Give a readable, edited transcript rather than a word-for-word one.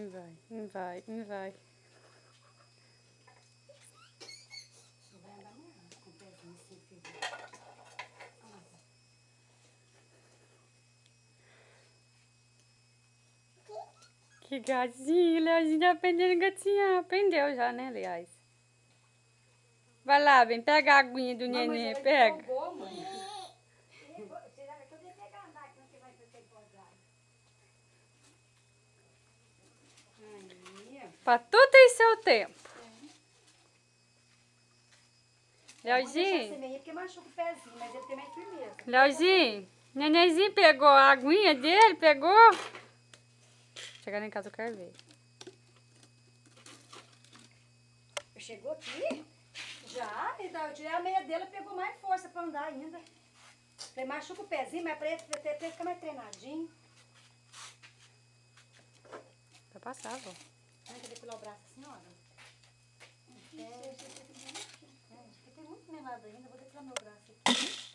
Não vai, não vai, não vai. Não vai andar mais com o pezinho assim, filho. Que gatinho, Leozinho já aprendendo a gatinhar. Aprendeu já, né, aliás. Vai lá, vem, pega a aguinha do neném, pega. Jogou, mãe. Eu devia pegar andar que não tem mais pra você empolgar. Pra tudo tem seu tempo. Leozinho. Porque machuca o pezinho, mas ele tem mais firmeza. Leozinho, nenenzinho pegou a aguinha dele, pegou. Chegar em casa eu quero ver. Chegou aqui? Já? Então, eu tirei a meia dele e pegou mais força pra andar ainda. Falei, machuca o pezinho, mas pra ele ficar mais treinadinho. Vai passar, vó. Ai, quer depilar o braço assim, olha? Porque tem muito melado ainda, vou depilar meu braço aqui.